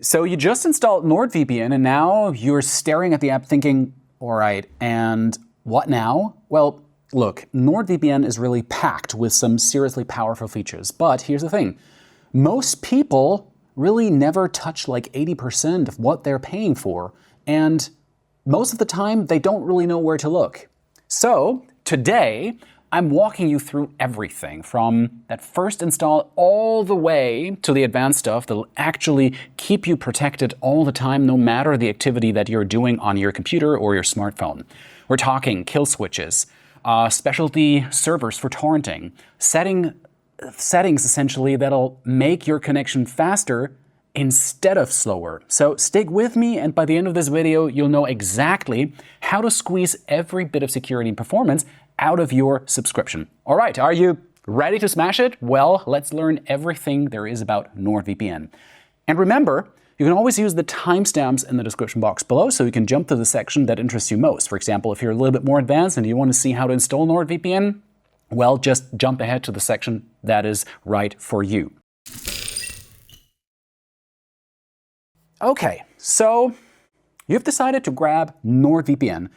So you just installed NordVPN and now you're staring at the app thinking, all right, and what now? Well, look, NordVPN is really packed with some seriously powerful features. But here's the thing. Most people really never touch like 80% of what they're paying for. And most of the time, they don't really know where to look. So today, I'm walking you through everything from that first install all the way to the advanced stuff that'll actually keep you protected all the time, no matter the activity that you're doing on your computer or your smartphone. We're talking kill switches, specialty servers for torrenting, settings essentially that'll make your connection faster instead of slower. So stick with me, and by the end of this video, you'll know exactly how to squeeze every bit of security and performance out of your subscription. All right, are you ready to smash it? Well, let's learn everything there is about NordVPN. And remember, you can always use the timestamps in the description box below so you can jump to the section that interests you most. For example, if you're a little bit more advanced and you want to see how to install NordVPN, well, just jump ahead to the section that is right for you. Okay, so you've decided to grab NordVPN.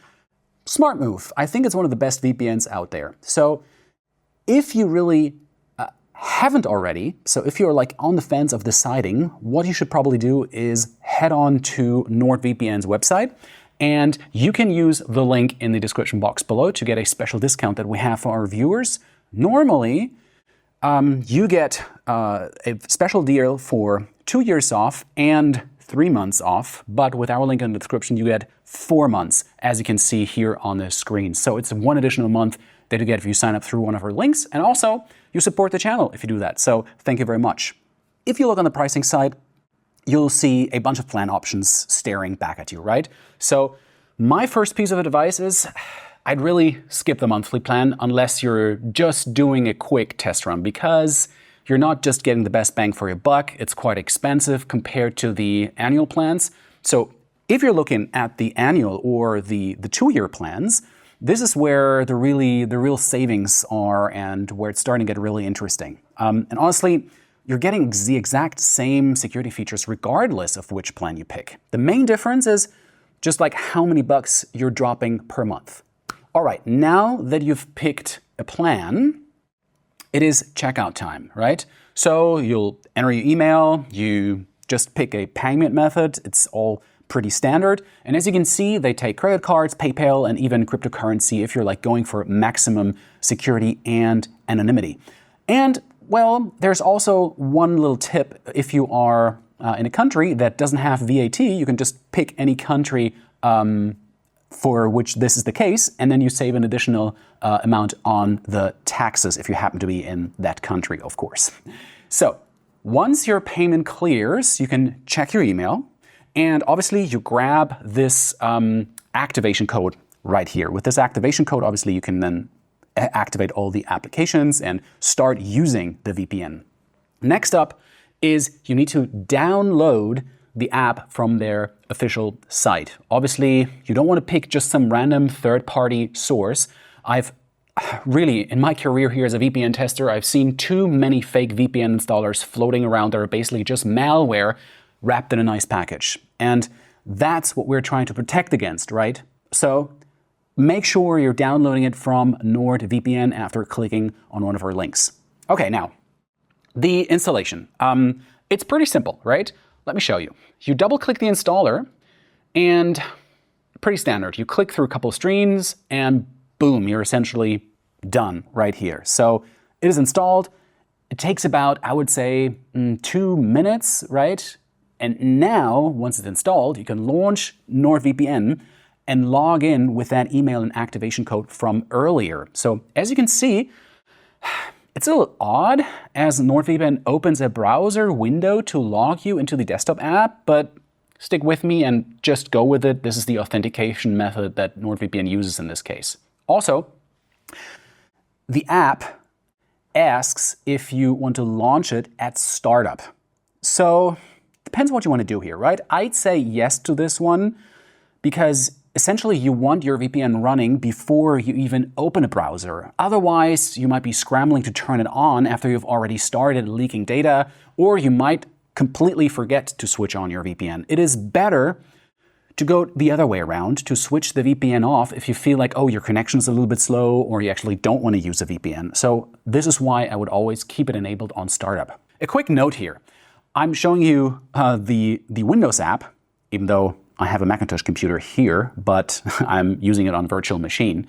Smart move. I think it's one of the best VPNs out there. So if you really haven't already, so if you're like on the fence of deciding, what you should probably do is head on to NordVPN's website, and you can use the link in the description box below to get a special discount that we have for our viewers. Normally, you get a special deal for 2 years off and 3 months off, but with our link in the description, you get 4 months, as you can see here on the screen. So it's one additional month that you get if you sign up through one of our links, and also you support the channel if you do that. So thank you very much. If you look on the pricing side, you'll see a bunch of plan options staring back at you, right? So my first piece of advice is I'd really skip the monthly plan unless you're just doing a quick test run, because you're not just getting the best bang for your buck. It's quite expensive compared to the annual plans. So if you're looking at the annual or the 2-year plans, this is where the real savings are and where it's starting to get really interesting. And honestly, you're getting the exact same security features regardless of which plan you pick. The main difference is just like how many bucks you're dropping per month. All right, now that you've picked a plan, it is checkout time, right? So you'll enter your email, you just pick a payment method. It's all pretty standard. And as you can see, they take credit cards, PayPal, and even cryptocurrency if you're like going for maximum security and anonymity. And well, there's also one little tip. If you are in a country that doesn't have VAT, you can just pick any country for which this is the case, and then you save an additional amount on the taxes if you happen to be in that country, of course. So once your payment clears, you can check your email, and obviously you grab this activation code right here. With this activation code, obviously you can then activate all the applications and start using the VPN. Next up is you need to download the app from their official site. Obviously, you don't want to pick just some random third-party source. I've really, in my career here as a VPN tester, I've seen too many fake VPN installers floating around that are basically just malware wrapped in a nice package. And that's what we're trying to protect against, right? So make sure you're downloading it from NordVPN after clicking on one of our links. Okay, now, the installation. It's pretty simple, right? Let me show you. You double-click the installer, and pretty standard. You click through a couple of screens, and boom, you're essentially done right here. So it is installed. It takes about, I would say, 2 minutes, right? And now, once it's installed, you can launch NordVPN and log in with that email and activation code from earlier. So as you can see, it's a little odd as NordVPN opens a browser window to log you into the desktop app, but stick with me and just go with it. This is the authentication method that NordVPN uses in this case. Also, the app asks if you want to launch it at startup. So depends what you want to do here, right? I'd say yes to this one because essentially you want your VPN running before you even open a browser. Otherwise, you might be scrambling to turn it on after you've already started leaking data, or you might completely forget to switch on your VPN. It is better to go the other way around, to switch the VPN off if you feel like, oh, your connection's a little bit slow or you actually don't want to use a VPN. So this is why I would always keep it enabled on startup. A quick note here. I'm showing you the Windows app, even though I have a Macintosh computer here, but I'm using it on a virtual machine.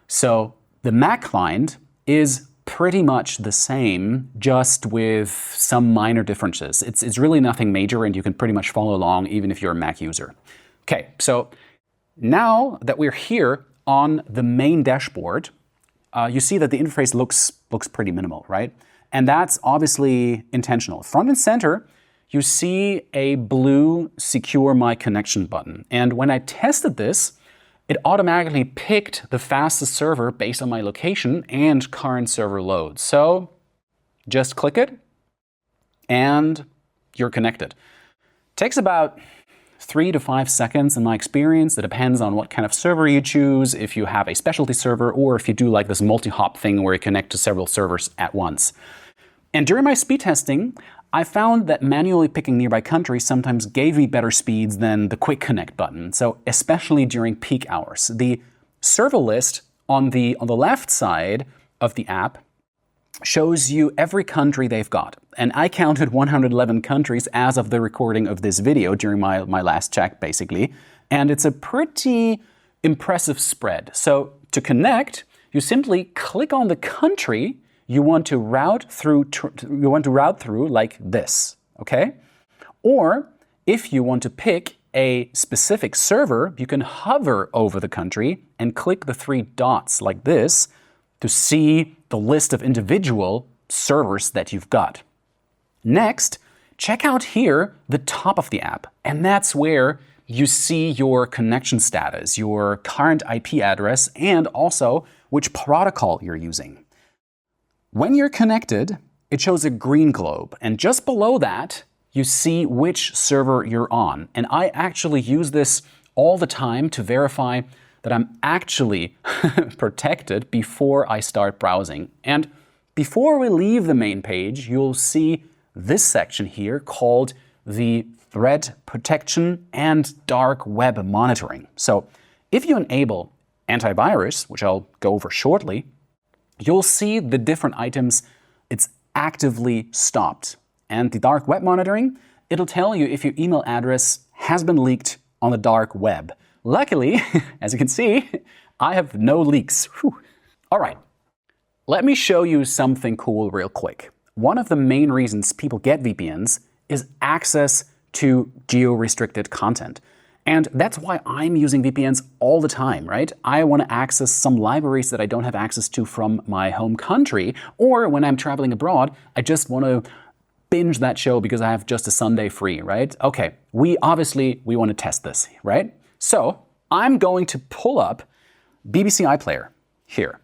So the Mac client is pretty much the same, just with some minor differences. It's really nothing major, and you can pretty much follow along even if you're a Mac user. Okay, so now that we're here on the main dashboard, you see that the interface looks pretty minimal, right? And that's obviously intentional. Front and center, you see a blue Secure My Connection button. And when I tested this, it automatically picked the fastest server based on my location and current server load. So just click it and you're connected. Takes about 3 to 5 seconds in my experience. It depends on what kind of server you choose, if you have a specialty server, or if you do like this multi-hop thing where you connect to several servers at once. And during my speed testing, I found that manually picking nearby countries sometimes gave me better speeds than the quick connect button, so especially during peak hours. The server list on the left side of the app shows you every country they've got. And I counted 111 countries as of the recording of this video during my last check, basically. And it's a pretty impressive spread. So to connect, you simply click on the country you want to route through like this, okay? Or if you want to pick a specific server, you can hover over the country and click the 3 dots like this to see the list of individual servers that you've got. Next, check out here the top of the app, and that's where you see your connection status, your current IP address, and also which protocol you're using. When you're connected, it shows a green globe, and just below that, you see which server you're on. And I actually use this all the time to verify that I'm actually protected before I start browsing. And before we leave the main page, you'll see this section here called the Threat Protection and Dark Web Monitoring. So if you enable antivirus, which I'll go over shortly, you'll see the different items it's actively stopped. And the dark web monitoring, it'll tell you if your email address has been leaked on the dark web. Luckily, as you can see, I have no leaks. Whew. All right, let me show you something cool real quick. One of the main reasons people get VPNs is access to geo-restricted content. And that's why I'm using VPNs all the time, right? I want to access some libraries that I don't have access to from my home country, or when I'm traveling abroad, I just want to binge that show because I have just a Sunday free, right? Okay, we want to test this, right? So I'm going to pull up BBC iPlayer here.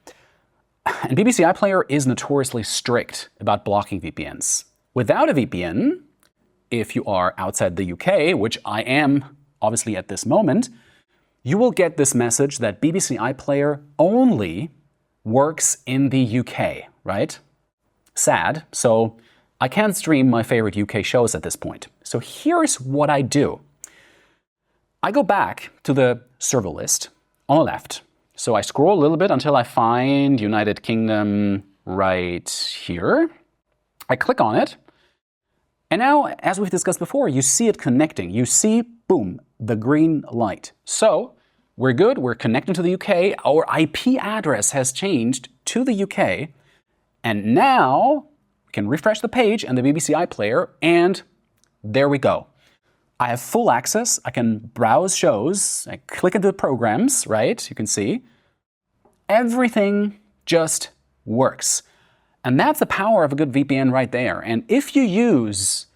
And BBC iPlayer is notoriously strict about blocking VPNs. Without a VPN, if you are outside the UK, which I am obviously at this moment, you will get this message that BBC iPlayer only works in the UK, right? Sad, so I can't stream my favorite UK shows at this point. So here's what I do. I go back to the server list on the left. So I scroll a little bit until I find United Kingdom right here. I click on it. And now, as we've discussed before, you see it connecting. You see, boom, the green light. So we're good. We're connecting to the UK. Our IP address has changed to the UK. And now we can refresh the page and the BBC iPlayer, and there we go. I have full access. I can browse shows. I click into the programs, right? You can see. Everything just works. And that's the power of a good VPN right there. And if you use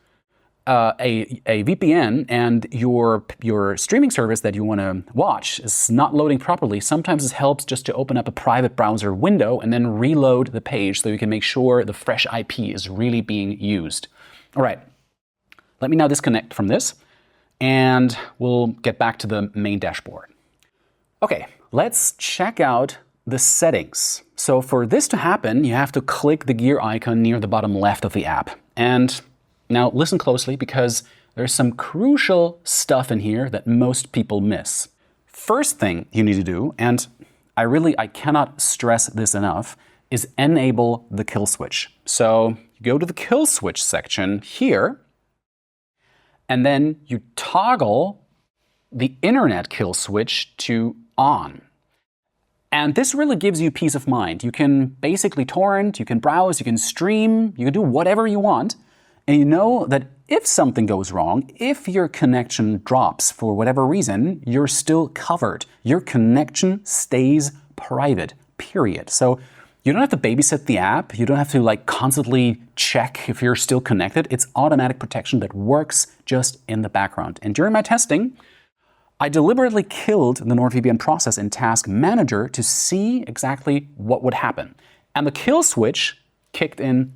a VPN and your streaming service that you want to watch is not loading properly, sometimes it helps just to open up a private browser window and then reload the page so you can make sure the fresh IP is really being used. All right, let me now disconnect from this and we'll get back to the main dashboard. Okay, let's check out the settings. So for this to happen, you have to click the gear icon near the bottom left of the app. And Now listen closely because there's some crucial stuff in here that most people miss. First thing you need to do, and I cannot stress this enough, is enable the kill switch. So you go to the kill switch section here, and then you toggle the internet kill switch to on. And this really gives you peace of mind. You can basically torrent, you can browse, you can stream, you can do whatever you want. And you know that if something goes wrong, if your connection drops for whatever reason, you're still covered. Your connection stays private, period. So you don't have to babysit the app. You don't have to constantly check if you're still connected. It's automatic protection that works just in the background. And during my testing, I deliberately killed the NordVPN process in Task Manager to see exactly what would happen. And the kill switch kicked in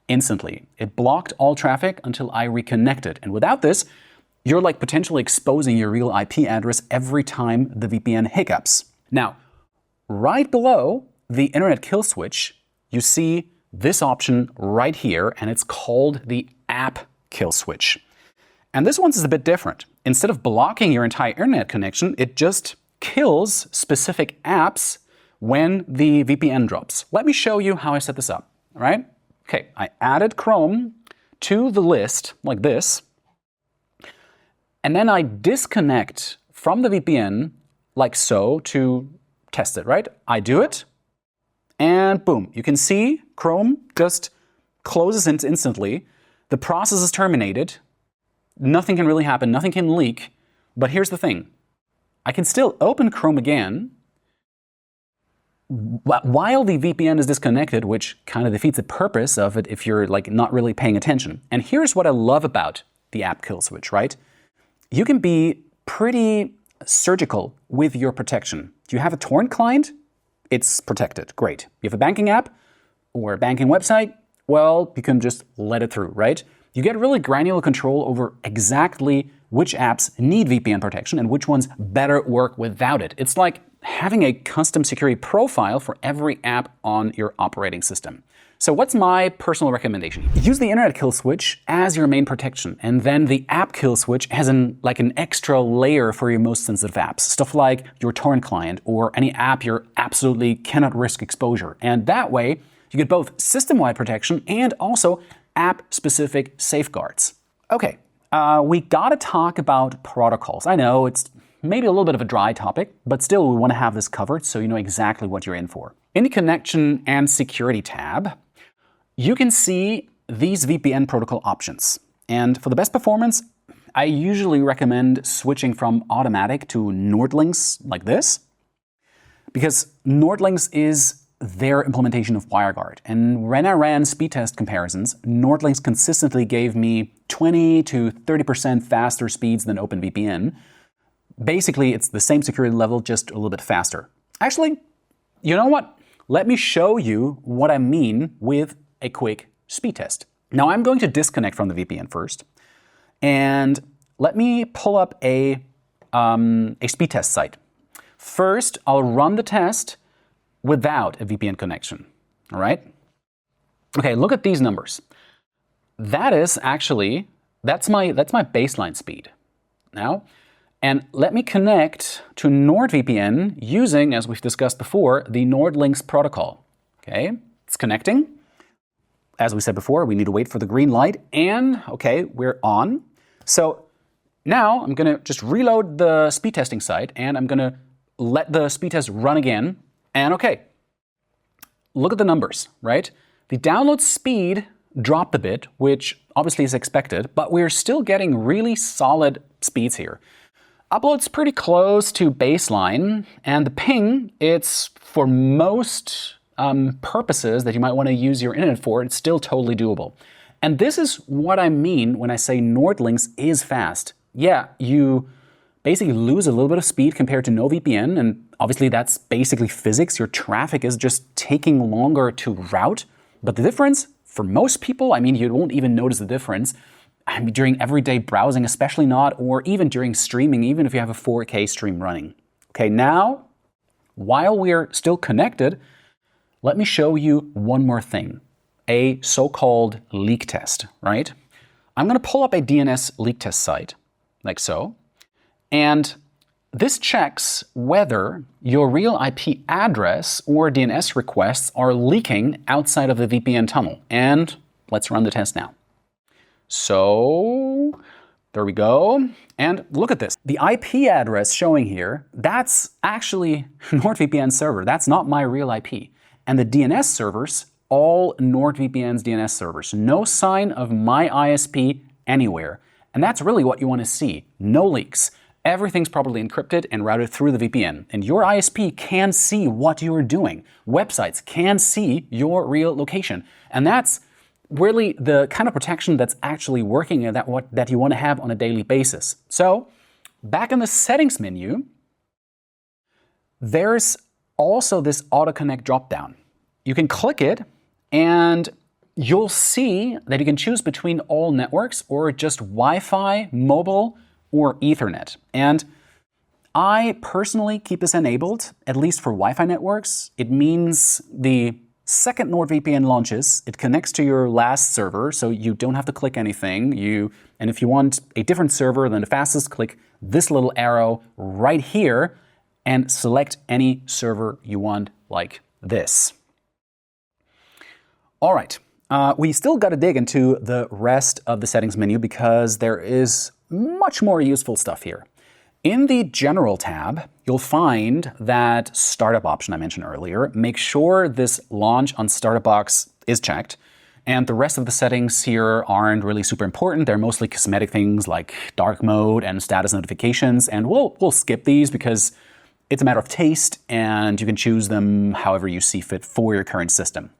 instantly. It blocked all traffic until I reconnected. And without this, you're potentially exposing your real IP address every time the VPN hiccups. Now, right below the internet kill switch, you see this option right here, and it's called the app kill switch. And this one's is a bit different. Instead of blocking your entire internet connection, it just kills specific apps when the VPN drops. Let me show you how I set this up, all right? Okay, I added Chrome to the list like this, and then I disconnect from the VPN like so to test it, right? I do it, and boom, you can see Chrome just closes instantly. The process is terminated. Nothing can really happen, nothing can leak. But here's the thing. I can still open Chrome again while the VPN is disconnected, which kind of defeats the purpose of it if you're not really paying attention. And here's what I love about the app kill switch, right? You can be pretty surgical with your protection. Do you have a torrent client? It's protected, great. You have a banking app or a banking website? Well, you can just let it through, right? You get really granular control over exactly which apps need VPN protection and which ones better work without it. It's like having a custom security profile for every app on your operating system. So what's my personal recommendation? Use the internet kill switch as your main protection, and then the app kill switch as an extra layer for your most sensitive apps. Stuff like your torrent client or any app you absolutely cannot risk exposure. And that way, you get both system-wide protection and also app-specific safeguards. Okay, we gotta talk about protocols. I know it's maybe a little bit of a dry topic, but still we want to have this covered so you know exactly what you're in for. In the Connection and Security tab, you can see these VPN protocol options. And for the best performance, I usually recommend switching from automatic to NordLynx like this, because NordLynx is their implementation of WireGuard. And when I ran speed test comparisons, NordLynx consistently gave me 20 to 30% faster speeds than OpenVPN. Basically, it's the same security level, just a little bit faster. Actually, you know what? Let me show you what I mean with a quick speed test. Now, I'm going to disconnect from the VPN first, and let me pull up a speed test site. First, I'll run the test without a VPN connection, all right? Okay, look at these numbers. That's my baseline speed. Now, and let me connect to NordVPN using, as we've discussed before, the NordLynx protocol. Okay, it's connecting. As we said before, we need to wait for the green light, and okay, we're on. So now I'm gonna just reload the speed testing site, and I'm gonna let the speed test run again. And okay, look at the numbers, right? The download speed dropped a bit, which obviously is expected, but we're still getting really solid speeds here. Upload's pretty close to baseline, and the ping, it's for most purposes that you might want to use your internet for, it's still totally doable. And this is what I mean when I say NordLynx is fast. Yeah, you basically lose a little bit of speed compared to no VPN, and obviously that's basically physics. Your traffic is just taking longer to route. But the difference, for most people, I mean, you won't even notice the difference during everyday browsing, especially not, or even during streaming, even if you have a 4K stream running. Okay, now, while we're still connected, let me show you one more thing, a so-called leak test, right? I'm going to pull up a DNS leak test site, like so, and this checks whether your real IP address or DNS requests are leaking outside of the VPN tunnel. And let's run the test now. So there we go. And look at this. The IP address showing here, that's actually NordVPN's server. That's not my real IP. And the DNS servers, all NordVPN's DNS servers. No sign of my ISP anywhere. And that's really what you want to see. No leaks. Everything's properly encrypted and routed through the VPN. And your ISP can see what you're doing. Websites can see your real location. And that's really the kind of protection that's actually working and that you want to have on a daily basis. So back in the settings menu, there's also this auto connect dropdown. You can click it and you'll see that you can choose between all networks or just Wi-Fi, mobile, or Ethernet. And I personally keep this enabled, at least for Wi-Fi networks. It means the second NordVPN launches, it connects to your last server, so you don't have to click anything. And if you want a different server than the fastest, click this little arrow right here and select any server you want, like this. All right, we still got to dig into the rest of the settings menu because there is much more useful stuff here. In the General tab, you'll find that startup option I mentioned earlier. Make sure this launch on startup box is checked. And the rest of the settings here aren't really super important. They're mostly cosmetic things like dark mode and status notifications. And we'll skip these because it's a matter of taste and you can choose them however you see fit for your current system.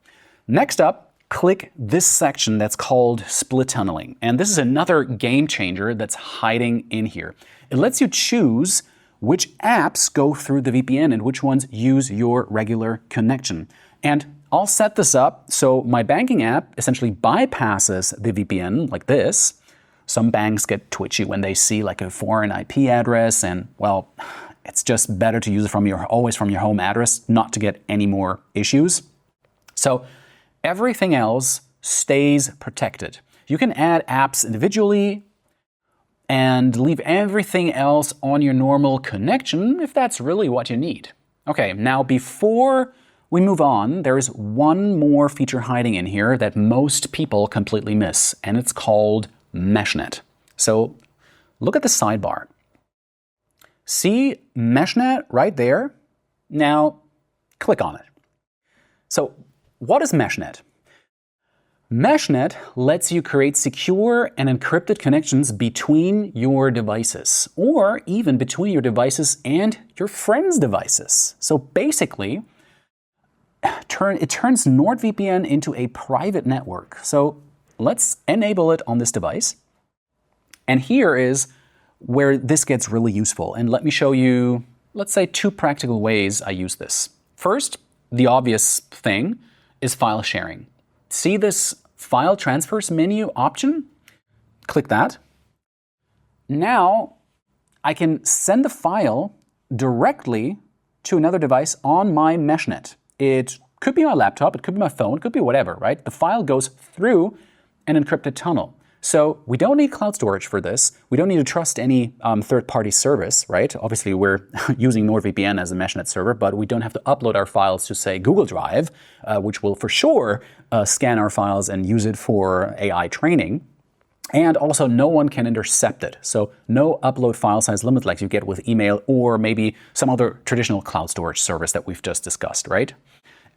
Next up, click this section that's called split tunneling. And this is another game changer that's hiding in here. It lets you choose which apps go through the VPN and which ones use your regular connection. And I'll set this up so my banking app essentially bypasses the VPN like this. Some banks get twitchy when they see like a foreign IP address and, well, it's just better to use it always from your home address, not to get any more issues. So everything else stays protected. You can add apps individually and leave everything else on your normal connection if that's really what you need. Okay, now before we move on, there's one more feature hiding in here that most people completely miss, and it's called MeshNet. So look at the sidebar. See MeshNet right there? Now click on it. So what is MeshNet? MeshNet lets you create secure and encrypted connections between your devices, or even between your devices and your friends' devices. So basically, it turns NordVPN into a private network. So let's enable it on this device. And here is where this gets really useful. And let me show you, let's say, 2 practical ways I use this. First, the obvious thing is file sharing. See this file transfers menu option? Click that. Now I can send a file directly to another device on my MeshNet. It could be my laptop, it could be my phone, it could be whatever, right? The file goes through an encrypted tunnel. So we don't need cloud storage for this. We don't need to trust any third-party service, right? Obviously, we're using NordVPN as a MeshNet server, but we don't have to upload our files to, say, Google Drive, which will for sure scan our files and use it for AI training. And also, no one can intercept it. So no upload file size limit like you get with email or maybe some other traditional cloud storage service that we've just discussed, right?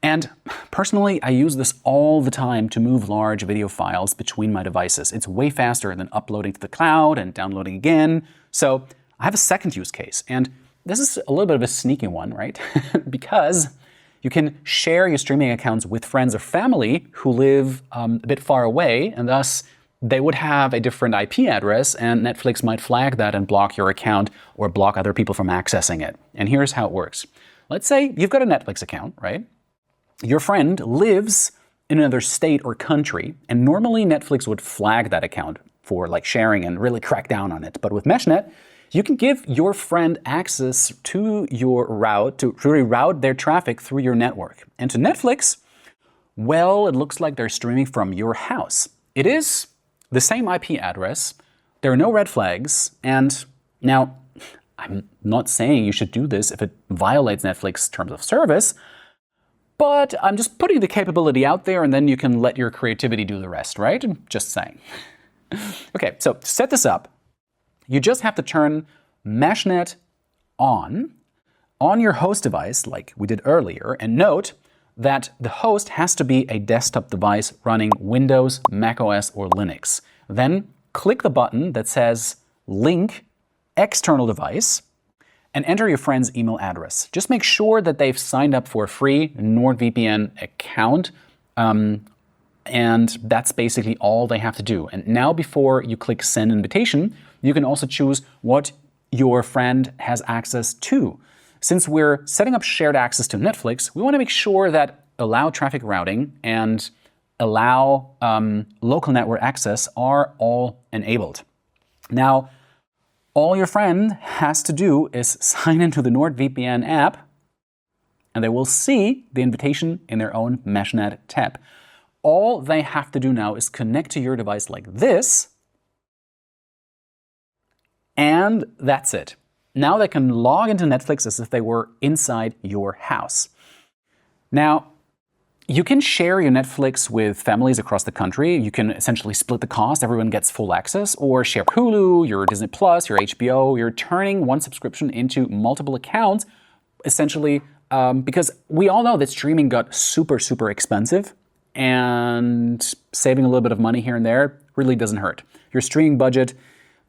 And personally, I use this all the time to move large video files between my devices. It's way faster than uploading to the cloud and downloading again. So I have a second use case, and this is a little bit of a sneaky one, right? Because you can share your streaming accounts with friends or family who live a bit far away, and thus they would have a different IP address, and Netflix might flag that and block your account or block other people from accessing it. And here's how it works. Let's say you've got a Netflix account, right? Your friend lives in another state or country, and normally Netflix would flag that account for like sharing and really crack down on it. But with MeshNet, you can give your friend access to your route, to reroute their traffic through your network. And to Netflix, well, it looks like they're streaming from your house. It is the same IP address, there are no red flags, and now I'm not saying you should do this if it violates Netflix terms of service, but I'm just putting the capability out there and then you can let your creativity do the rest, right? I'm just saying. Okay, so to set this up, you just have to turn MeshNet on your host device like we did earlier, and note that the host has to be a desktop device running Windows, macOS, or Linux. Then click the button that says Link External Device and enter your friend's email address. Just make sure that they've signed up for a free NordVPN account, and that's basically all they have to do. And now before you click Send Invitation, you can also choose what your friend has access to. Since we're setting up shared access to Netflix, we want to make sure that allow traffic routing and allow local network access are all enabled. Now, all your friend has to do is sign into the NordVPN app, and they will see the invitation in their own MeshNet tab. All they have to do now is connect to your device like this, and that's it. Now they can log into Netflix as if they were inside your house. Now, you can share your Netflix with families across the country. You can essentially split the cost. Everyone gets full access. Or share Hulu, your Disney Plus, your HBO. You're turning one subscription into multiple accounts, essentially, because we all know that streaming got super, super expensive, and saving a little bit of money here and there really doesn't hurt. Your streaming budget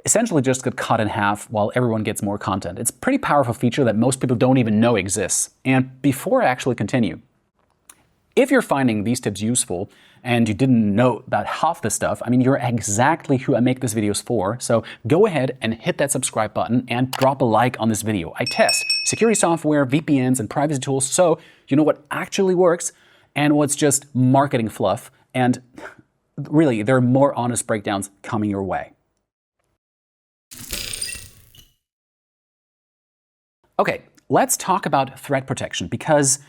essentially just got cut in half while everyone gets more content. It's a pretty powerful feature that most people don't even know exists. And before I actually continue, if you're finding these tips useful and you didn't know about half the stuff, I mean, you're exactly who I make these videos for. So go ahead and hit that subscribe button and drop a like on this video. I test security software, VPNs, and privacy tools, so you know what actually works and what's just marketing fluff. And really, there are more honest breakdowns coming your way. Okay, let's talk about threat protection, because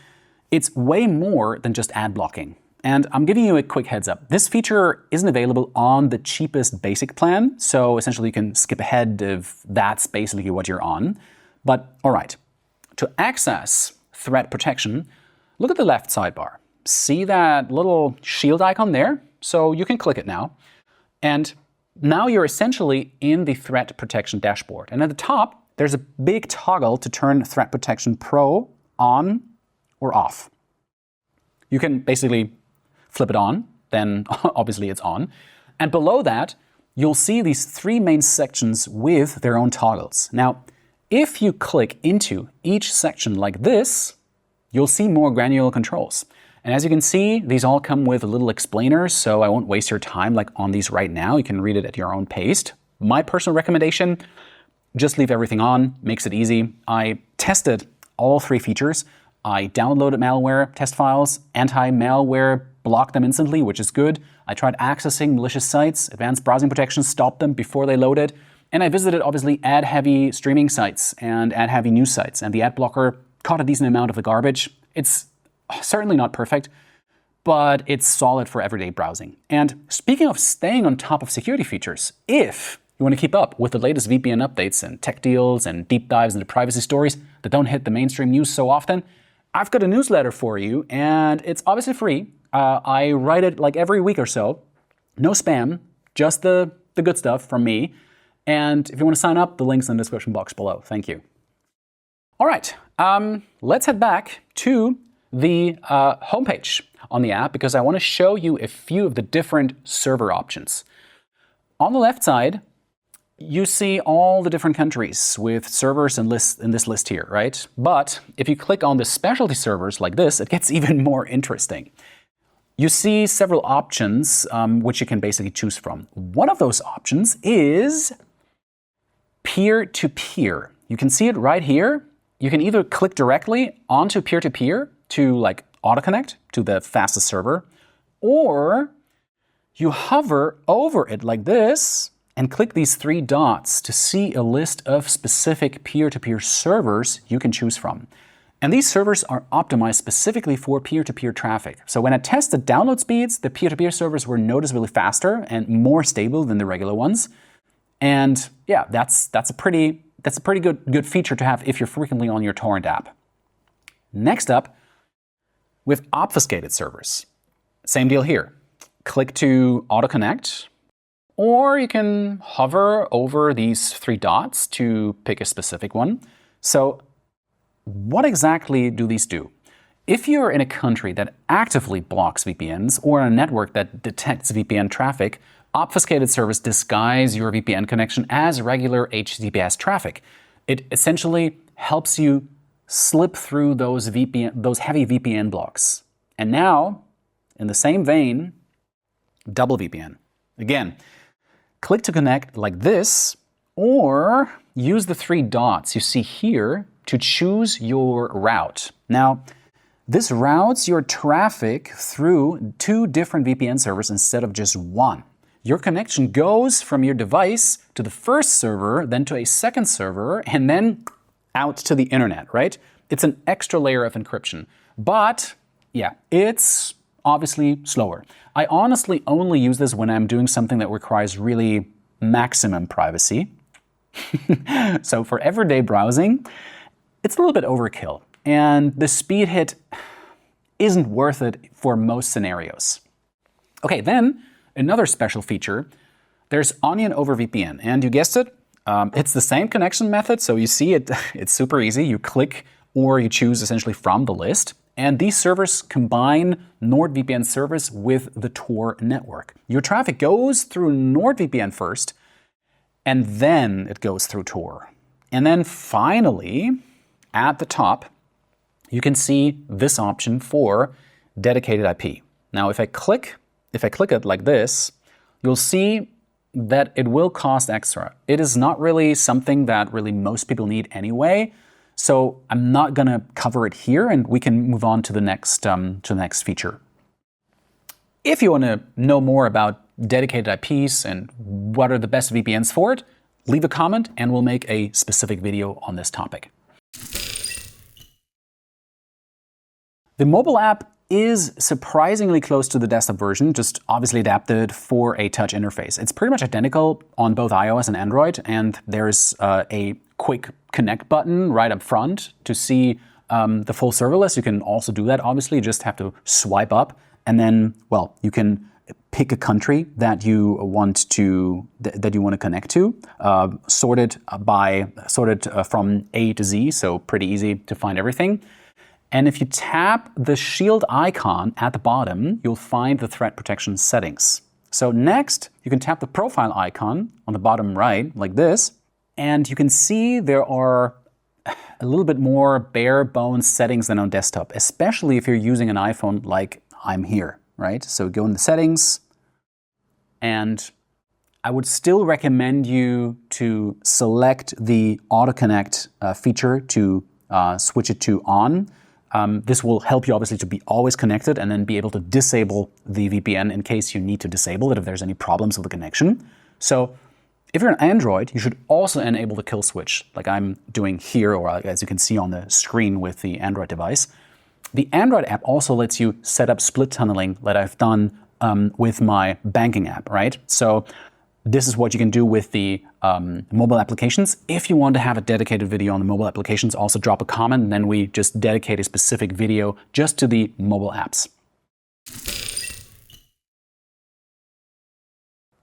it's way more than just ad blocking. And I'm giving you a quick heads up. This feature isn't available on the cheapest basic plan, so essentially you can skip ahead if that's basically what you're on. But all right, to access threat protection, look at the left sidebar. See that little shield icon there? So you can click it now. And now you're essentially in the threat protection dashboard. And at the top, there's a big toggle to turn Threat Protection Pro on or off. You can basically flip it on, then obviously it's on. And below that, you'll see these three main sections with their own toggles. Now, if you click into each section like this, you'll see more granular controls. And as you can see, these all come with little explainers, so I won't waste your time like on these right now. You can read it at your own pace. My personal recommendation, just leave everything on, makes it easy. I tested all three features. I downloaded malware test files, anti-malware blocked them instantly, which is good. I tried accessing malicious sites, advanced browsing protection stopped them before they loaded. And I visited, obviously, ad-heavy streaming sites and ad-heavy news sites. And the ad blocker caught a decent amount of the garbage. It's certainly not perfect, but it's solid for everyday browsing. And speaking of staying on top of security features, if you want to keep up with the latest VPN updates and tech deals and deep dives into privacy stories that don't hit the mainstream news so often, I've got a newsletter for you, and it's obviously free. I write it like every week or so. No spam, just the good stuff from me. And if you want to sign up, the link's in the description box below. Thank you. All right, let's head back to the homepage on the app, because I want to show you a few of the different server options. On the left side, you see all the different countries with servers and lists in this list here, right? But if you click on the specialty servers like this, it gets even more interesting. You see several options which you can basically choose from. One of those options is peer-to-peer. You can see it right here. You can either click directly onto peer-to-peer to like auto-connect to the fastest server, or you hover over it like this and click these three dots to see a list of specific peer-to-peer servers you can choose from. And these servers are optimized specifically for peer-to-peer traffic. So when I tested download speeds, the peer-to-peer servers were noticeably faster and more stable than the regular ones. And yeah, that's a pretty good feature to have if you're frequently on your torrent app. Next up, we have obfuscated servers. Same deal here. Click to auto-connect, or you can hover over these three dots to pick a specific one. So what exactly do these do? If you're in a country that actively blocks VPNs or on a network that detects VPN traffic, obfuscated servers disguise your VPN connection as regular HTTPS traffic. It essentially helps you slip through those heavy VPN blocks. And now, in the same vein, double VPN. Again, click to connect like this, or use the three dots you see here to choose your route. Now, this routes your traffic through two different VPN servers instead of just one. Your connection goes from your device to the first server, then to a second server, and then out to the internet, right? It's an extra layer of encryption. But yeah, it's obviously slower. I honestly only use this when I'm doing something that requires really maximum privacy. So for everyday browsing, it's a little bit overkill, and the speed hit isn't worth it for most scenarios. Okay, then another special feature, there's Onion over VPN, and you guessed it, it's the same connection method, so you see it, it's super easy. You click or you choose essentially from the list, and these servers combine NordVPN service with the Tor network. Your traffic goes through NordVPN first, and then it goes through Tor. And then finally, at the top, you can see this option for dedicated IP. Now, if I click it like this, you'll see that it will cost extra. It is not really something that really most people need anyway, so I'm not gonna cover it here, and we can move on to the next feature. If you want to know more about dedicated IPs and what are the best VPNs for it, leave a comment and we'll make a specific video on this topic. The mobile app is surprisingly close to the desktop version, just obviously adapted for a touch interface. It's pretty much identical on both iOS and Android, and there's a quick connect button right up front to see the full server list. You can also do that, obviously. You just have to swipe up, and then, well, you can pick a country that you want to connect to, sorted from A to Z, so pretty easy to find everything. And if you tap the shield icon at the bottom, you'll find the threat protection settings. So next, you can tap the profile icon on the bottom right, like this, and you can see there are a little bit more bare bones settings than on desktop, especially if you're using an iPhone like I'm here, right? So go in the settings, and I would still recommend you to select the auto connect feature to switch it to on. This will help you obviously to be always connected and then be able to disable the VPN in case you need to disable it if there's any problems with the connection. So if you're on Android, you should also enable the kill switch like I'm doing here, or as you can see on the screen with the Android device. The Android app also lets you set up split tunneling that I've done with my banking app, right? So this is what you can do with the mobile applications. If you want to have a dedicated video on the mobile applications, also drop a comment, and then we just dedicate a specific video just to the mobile apps.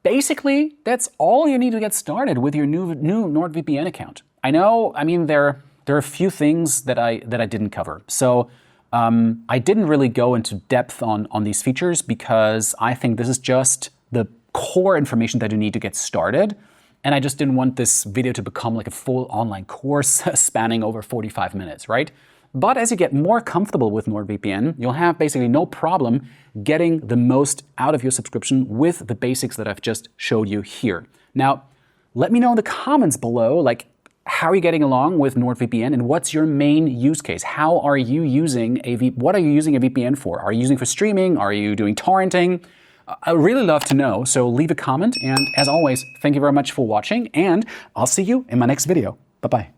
Basically, that's all you need to get started with your new NordVPN account. I mean, there are a few things that I didn't cover. So I didn't really go into depth on these features because I think this is just the core information that you need to get started. And I just didn't want this video to become like a full online course spanning over 45 minutes, right? But as you get more comfortable with NordVPN, you'll have basically no problem getting the most out of your subscription with the basics that I've just showed you here. Now, let me know in the comments below, like, how are you getting along with NordVPN and what's your main use case? How are you using what are you using a VPN for? Are you using it for streaming? Are you doing torrenting? I'd really love to know, so leave a comment, and as always, thank you very much for watching, and I'll see you in my next video. Bye-bye.